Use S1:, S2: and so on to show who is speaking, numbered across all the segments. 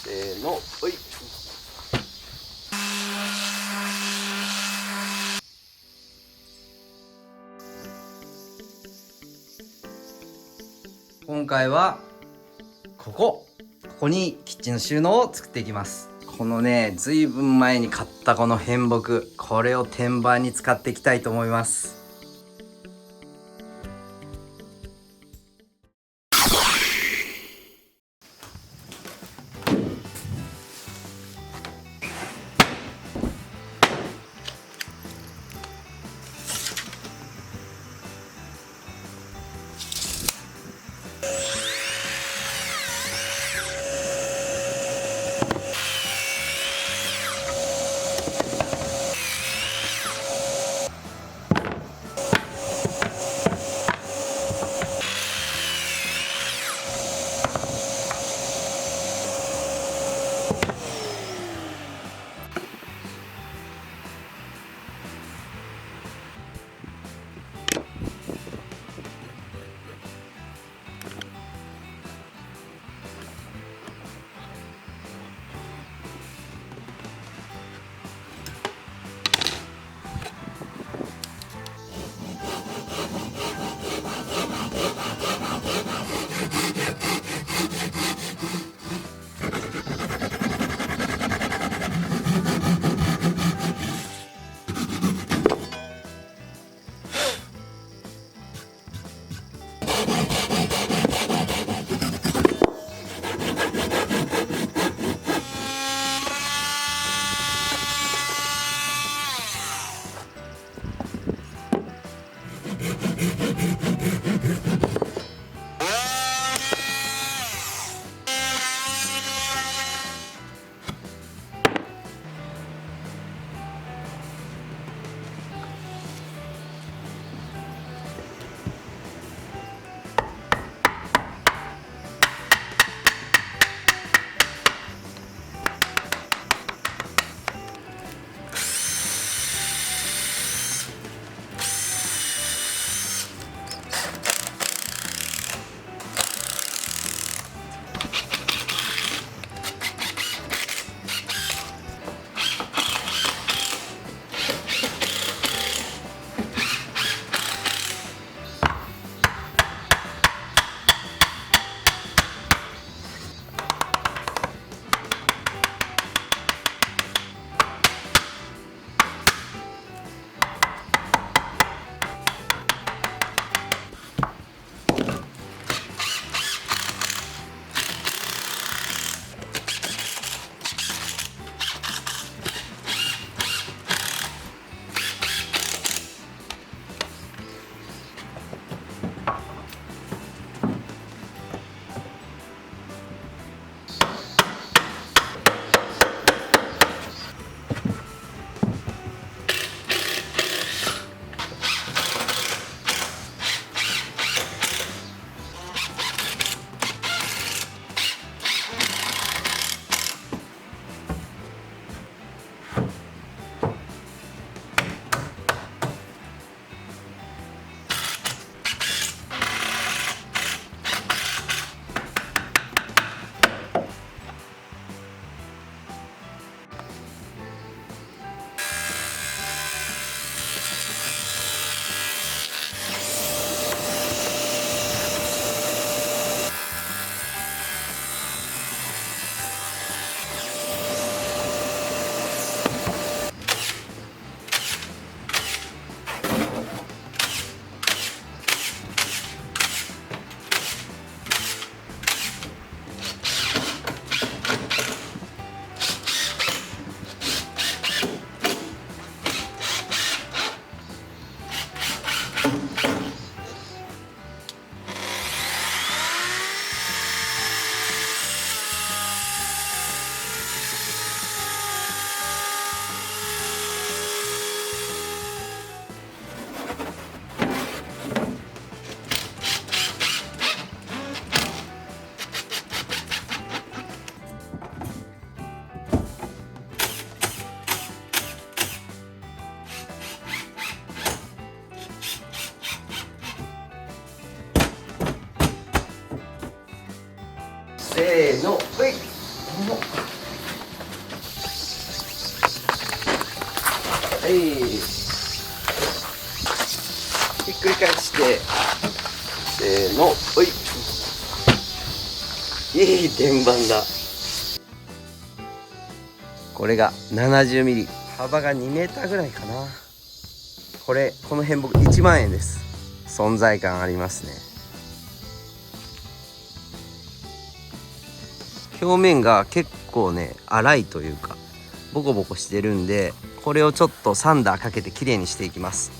S1: せーの、おい。今回はここにキッチンの収納を作っていきます。このね、ずいぶん前に買ったこの偏木、これを天板に使っていきたいと思います。はい、ひっくり返して、せーの、おい、いい天板だ。これが70ミリ、幅が2メーターぐらいかな。この辺僕1万円です。存在感ありますね。表面が結構ね粗いというかボコボコしてるんで、これをちょっとサンダーかけてきれいにしていきます。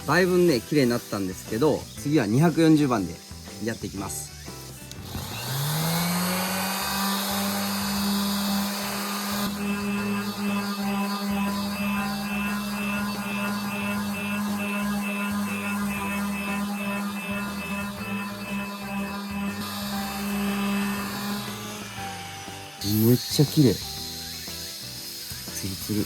S1: だいぶね綺麗になったんですけど、次は240番でやっていきます。めっちゃ綺麗、ツルツル。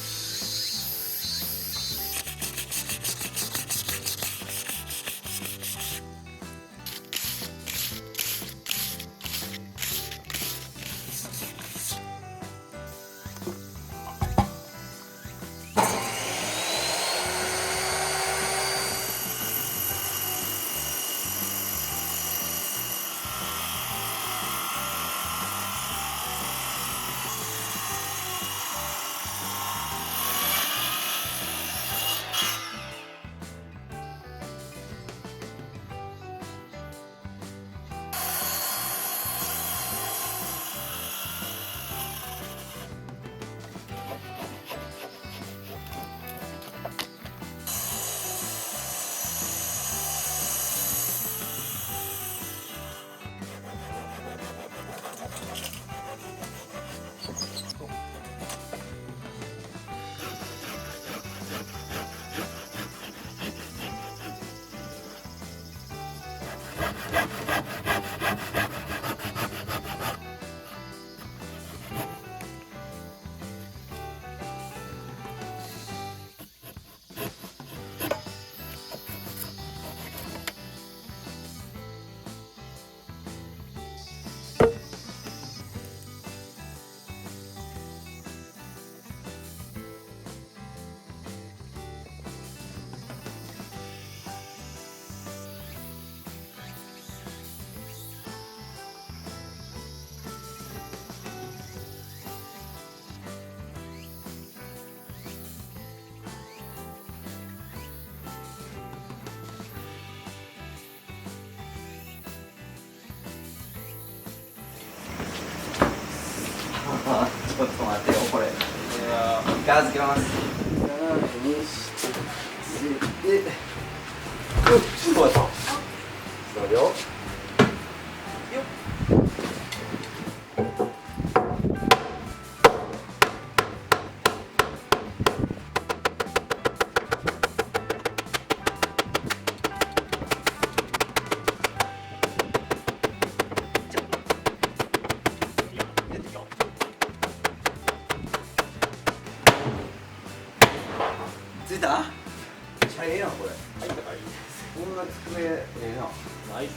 S1: ちょっと待ってよ、これ。イカ預けます。斜めにして、ちょっと待って。そうよ。ついた？めっちゃええやんこれ。こんな机ええな。ナイス。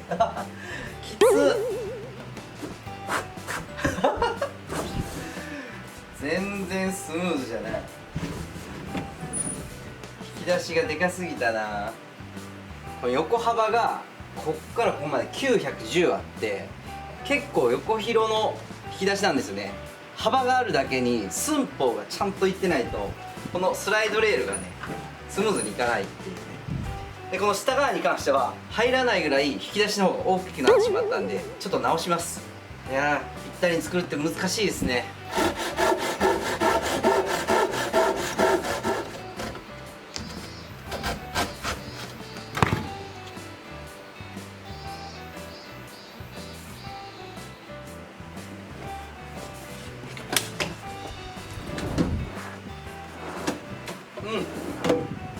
S1: きつ全然スムーズじゃない。引き出しがでかすぎたな。これ横幅がこっからここまで910あって、結構横広の引き出しなんですよね。幅があるだけに寸法がちゃんといってないと、このスライドレールがねスムーズにいかないっていうね。でこの下側に関しては入らないぐらい引き出しの方が大きくなってしまったんで、ちょっと直します。いやー、ぴったりに作るって難しいですね。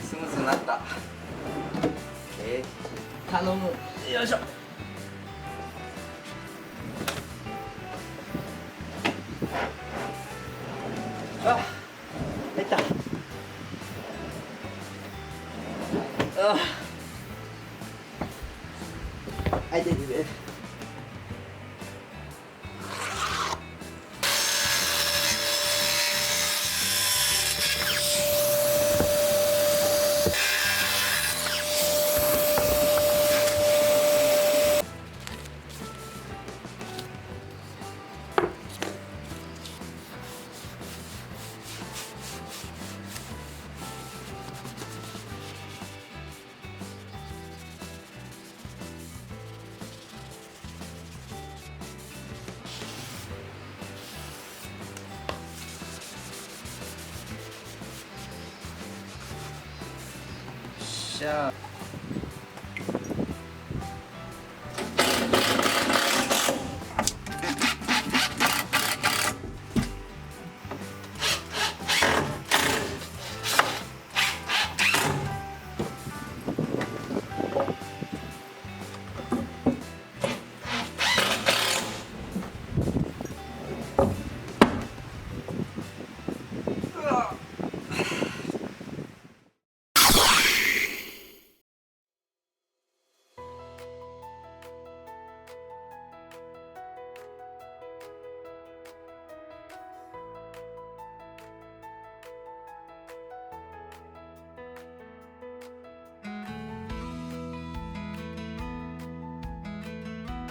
S1: スムーズになった。頼む。よいしょ。あ、入った。あいててて。じゃあ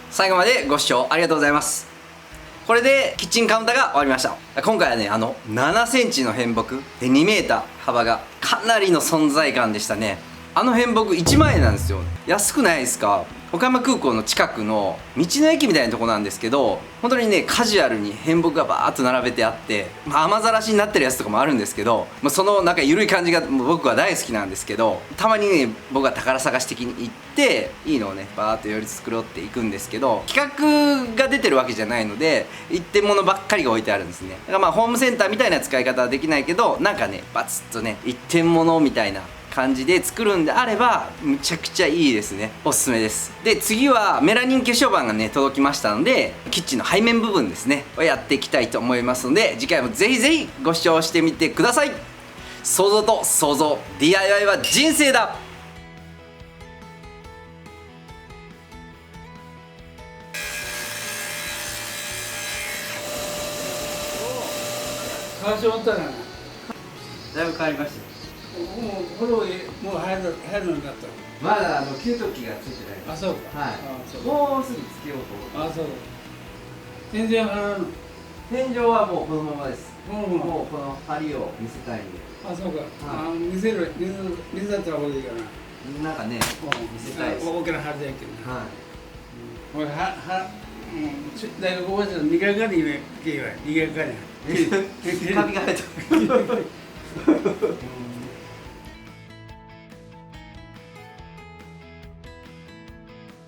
S1: 最後までご視聴ありがとうございます。これでキッチンカウンターが終わりました。今回はね、7センチの変木で2メーター幅がかなりの存在感でしたね。変木1万円なんですよ。安くないですか？岡山空港の近くの道の駅みたいなとこなんですけど、本当にねカジュアルに変木がバーッと並べてあって、雨ざらしになってるやつとかもあるんですけど、そのなんか緩い感じが僕は大好きなんですけど、たまにね僕は宝探し的に行っていいのをねバーッとより作ろうって行くんですけど、企画が出てるわけじゃないので一点物ばっかりが置いてあるんですね。だからホームセンターみたいな使い方はできないけど、なんかねバツッとね一点物みたいな感じで作るんであればむちゃくちゃいいですね。おすすめです。で次はメラニン化粧板がね届きましたので、キッチンの背面部分ですねをやっていきたいと思いますので、次回もぜひぜひご視聴してみてください。想像と想像、 DIY は人生だ。
S2: 川島ったらな。
S1: だいぶ変わりました。
S2: もうこれをもう入るようになった。
S1: まだ給湯器がついてない。
S2: あ、そうか。
S1: はい。
S2: あ、そう
S1: もうすぐつけようと思って。
S2: あ、そう。天井払うの。
S1: 天井はもうこのままです。
S2: もう
S1: もうこの梁を見せたいんで。
S2: あ、そうか。
S1: は
S2: あ、見せる水だったら多いかな。
S1: なんかね見せたいです。
S2: 大きな針だけど。
S1: はい。
S2: 俺大学終わったら2回かに2回かに。
S1: カビが生えた。